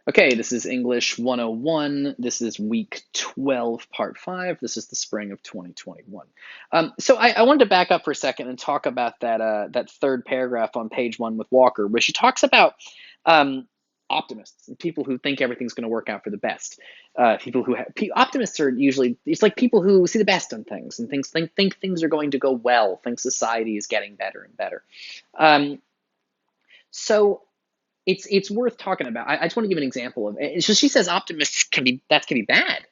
Okay, this is English 101. This is week 12, part 5. This is the spring of 2021. So I wanted to back up for a second and talk about that third paragraph on page 1 with Walker, where she talks about um, optimists and people who think everything's going to work out for the best. People who optimists are usually, it's like people who see the best in things and think things are going to go well, think society is getting better and better. Um, so it's worth talking about. I just want to give an example of it. So she says optimists can be bad.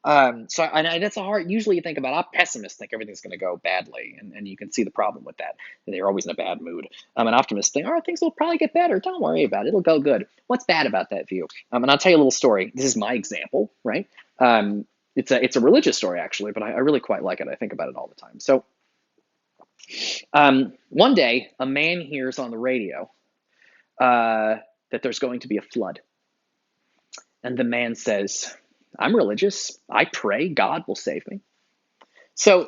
That's a hard. Usually, you think about pessimists think everything's going to go badly, and you can see the problem with that. They're always in a bad mood. An optimist think, all right, things will probably get better. Don't worry about it; it'll go good. What's bad about that view? And I'll tell you a little story. This is my example, right? It's a religious story actually, but I really quite like it. I think about it all the time. So one day, a man hears on the radio that there's going to be a flood. And the man says, I'm religious. I pray God will save me. So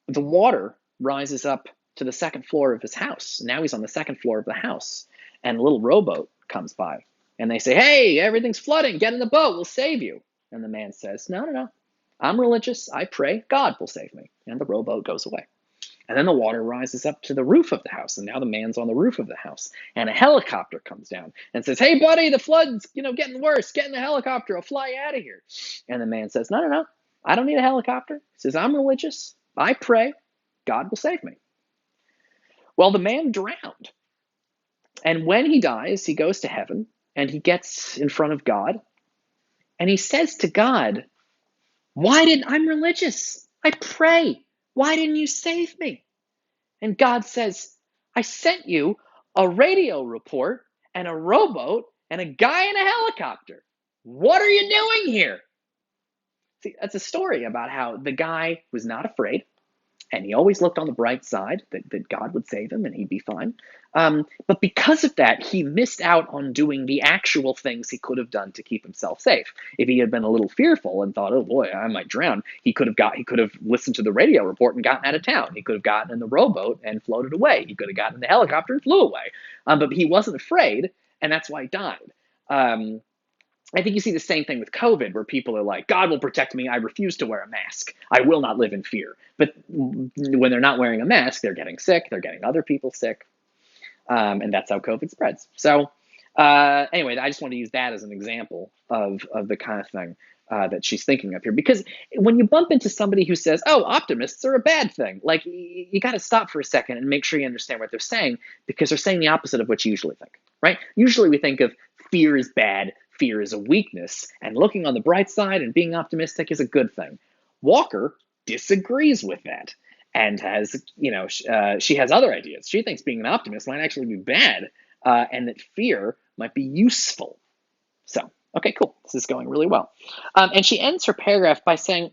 the water rises up to the second floor of his house. Now he's on the second floor of the house. And a little rowboat comes by. And they say, hey, everything's flooding. Get in the boat. We'll save you. And the man says, no, no, no. I'm religious. I pray God will save me. And the rowboat goes away. And then the water rises up to the roof of the house, and now the man's on the roof of the house. And a helicopter comes down and says, "Hey, buddy, the flood's getting worse. Get in the helicopter. I'll fly you out of here." And the man says, "No, no, no. I don't need a helicopter." He says, "I'm religious. I pray. God will save me." Well, the man drowned, and when he dies, he goes to heaven, and he gets in front of God, and he says to God, I'm religious. I pray. Why didn't you save me?" And God says, I sent you a radio report and a rowboat and a guy in a helicopter. What are you doing here? See, that's a story about how the guy was not afraid and he always looked on the bright side that God would save him and he'd be fine. But because of that, he missed out on doing the actual things he could have done to keep himself safe. If he had been a little fearful and thought, "Oh boy, I might drown," he could have listened to the radio report and gotten out of town. He could have gotten in the rowboat and floated away. He could have gotten in the helicopter and flew away. But he wasn't afraid, and that's why he died. Um, I think you see the same thing with COVID, where people are like, God will protect me. I refuse to wear a mask. I will not live in fear. But when they're not wearing a mask, they're getting sick. They're getting other people sick. And that's how COVID spreads. So anyway, I just want to use that as an example of the kind of thing that she's thinking of here. Because when you bump into somebody who says, oh, optimists are a bad thing, like you got to stop for a second and make sure you understand what they're saying, because they're saying the opposite of what you usually think, right? Usually we think of fear is bad, fear is a weakness, and looking on the bright side and being optimistic is a good thing. Walker disagrees with that and she has other ideas. She thinks being an optimist might actually be bad, and that fear might be useful. So, okay, cool. This is going really well. And she ends her paragraph by saying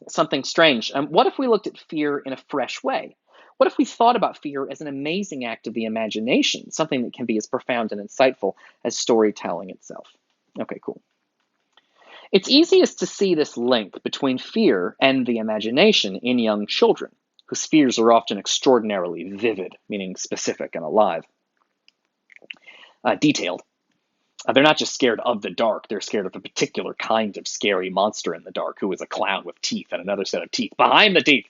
something strange. What if we looked at fear in a fresh way? What if we thought about fear as an amazing act of the imagination, something that can be as profound and insightful as storytelling itself? Okay, cool. It's easiest to see this link between fear and the imagination in young children, whose fears are often extraordinarily vivid, meaning specific and alive, detailed. They're not just scared of the dark, they're scared of a particular kind of scary monster in the dark who is a clown with teeth and another set of teeth behind the teeth.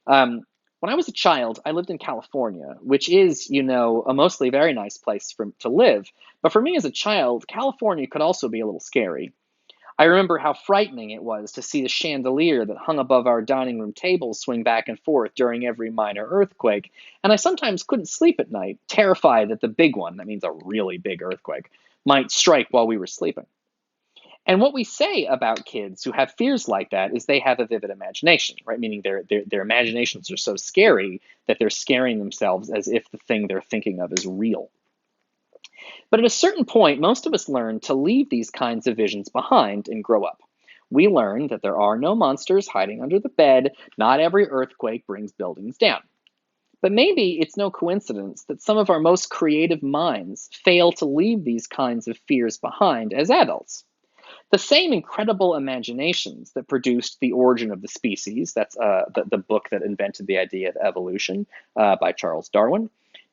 When I was a child, I lived in California, which is, a mostly very nice place to live. But for me as a child, California could also be a little scary. I remember how frightening it was to see the chandelier that hung above our dining room table swing back and forth during every minor earthquake, and I sometimes couldn't sleep at night, terrified that the big one, that means a really big earthquake, might strike while we were sleeping. And what we say about kids who have fears like that is they have a vivid imagination, right? Meaning their imaginations are so scary that they're scaring themselves as if the thing they're thinking of is real. But at a certain point, most of us learn to leave these kinds of visions behind and grow up. We learn that there are no monsters hiding under the bed, not every earthquake brings buildings down. But maybe it's no coincidence that some of our most creative minds fail to leave these kinds of fears behind as adults. The same incredible imaginations that produced The Origin of the Species, that's the book that invented the idea of evolution by Charles Darwin,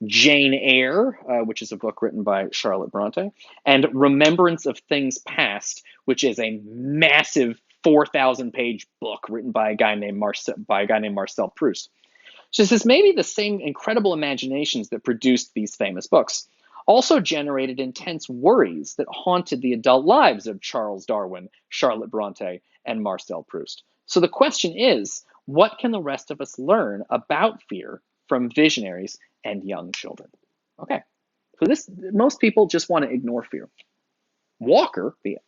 Jane Eyre, which is a book written by Charlotte Bronte, and Remembrance of Things Past, which is a massive 4,000-page book written by a guy named Marcel Proust. She says maybe the same incredible imaginations that produced these famous books also generated intense worries that haunted the adult lives of Charles Darwin, Charlotte Bronte, and Marcel Proust. So the question is, what can the rest of us learn about fear from visionaries and young children? Okay, so most people just want to ignore fear. Walker, the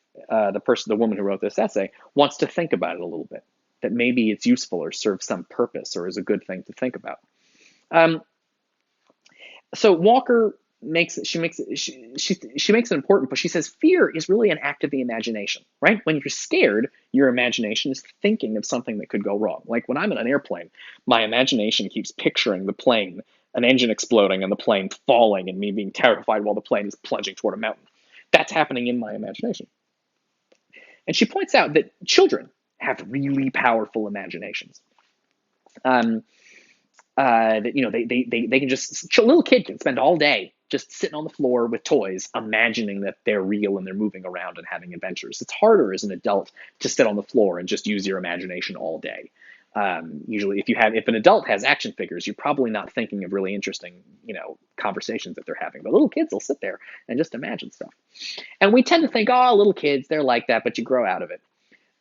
woman who wrote this essay, wants to think about it a little bit. That maybe it's useful or serves some purpose or is a good thing to think about. Um, so Walker makes she makes an important point. She says fear is really an act of the imagination, right? When you're scared, your imagination is thinking of something that could go wrong. Like when I'm in an airplane, my imagination keeps picturing the plane, an engine exploding and the plane falling and me being terrified while the plane is plunging toward a mountain. That's happening in my imagination. And she points out that children have really powerful imaginations. Um, that they can just a little kid can spend all day just sitting on the floor with toys, imagining that they're real and they're moving around and having adventures. It's harder as an adult to sit on the floor and just use your imagination all day. Usually, if an adult has action figures, you're probably not thinking of really interesting, conversations that they're having. But little kids will sit there and just imagine stuff. And we tend to think, oh, little kids, they're like that, but you grow out of it.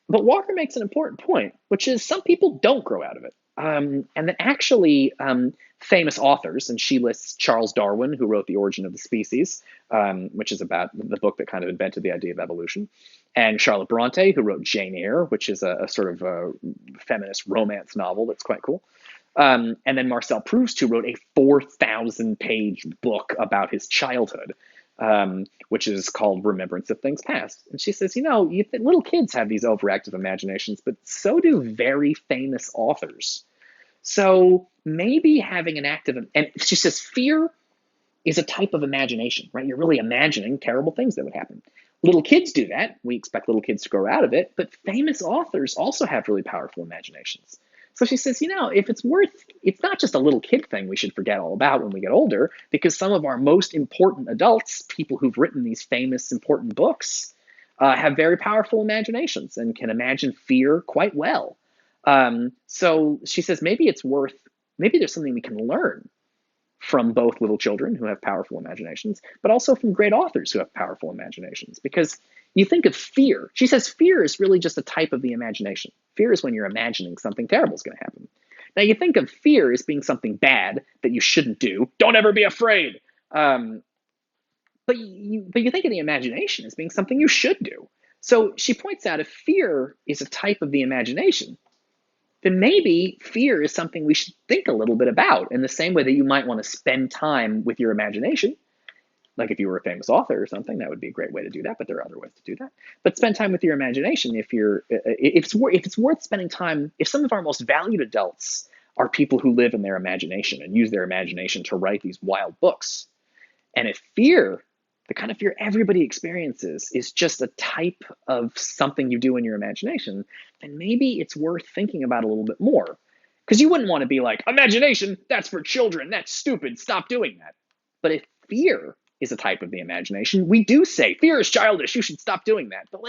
But Walker makes an important point, which is some people don't grow out of it. And that actually famous authors, and she lists Charles Darwin, who wrote The Origin of the Species, which is about the book that kind of invented the idea of evolution, and Charlotte Bronte, who wrote Jane Eyre, which is a sort of a feminist romance novel that's quite cool. And then Marcel Proust, who wrote a 4,000-page book about his childhood, which is called Remembrance of Things Past. And she says, little kids have these overactive imaginations, but so do very famous authors. So maybe having an active, and she says, fear is a type of imagination, right? You're really imagining terrible things that would happen. Little kids do that. We expect little kids to grow out of it, but famous authors also have really powerful imaginations. So she says, if it's not just a little kid thing we should forget all about when we get older, because some of our most important adults, people who've written these famous, important books, have very powerful imaginations and can imagine fear quite well. So she says, maybe there's something we can learn from both little children who have powerful imaginations, but also from great authors who have powerful imaginations. Because you think of fear. She says fear is really just a type of the imagination. Fear is when you're imagining something terrible is going to happen. Now, you think of fear as being something bad that you shouldn't do. Don't ever be afraid. But you think of the imagination as being something you should do. So she points out if fear is a type of the imagination, then maybe fear is something we should think a little bit about in the same way that you might want to spend time with your imagination. Like if you were a famous author or something, that would be a great way to do that, but there are other ways to do that. But spend time with your imagination if it's worth spending time. If some of our most valued adults are people who live in their imagination and use their imagination to write these wild books, and if fear, the kind of fear everybody experiences, is just a type of something you do in your imagination, then maybe it's worth thinking about a little bit more. Because you wouldn't want to be like, imagination, that's for children, that's stupid, stop doing that. But if fear is a type of the imagination, we do say, fear is childish, you should stop doing that. But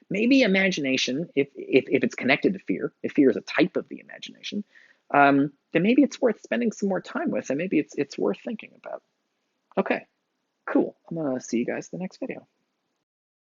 maybe imagination, if it's connected to fear, if fear is a type of the imagination, then maybe it's worth spending some more time with, and maybe it's worth thinking about. Okay. Cool. I'm going to see you guys in the next video.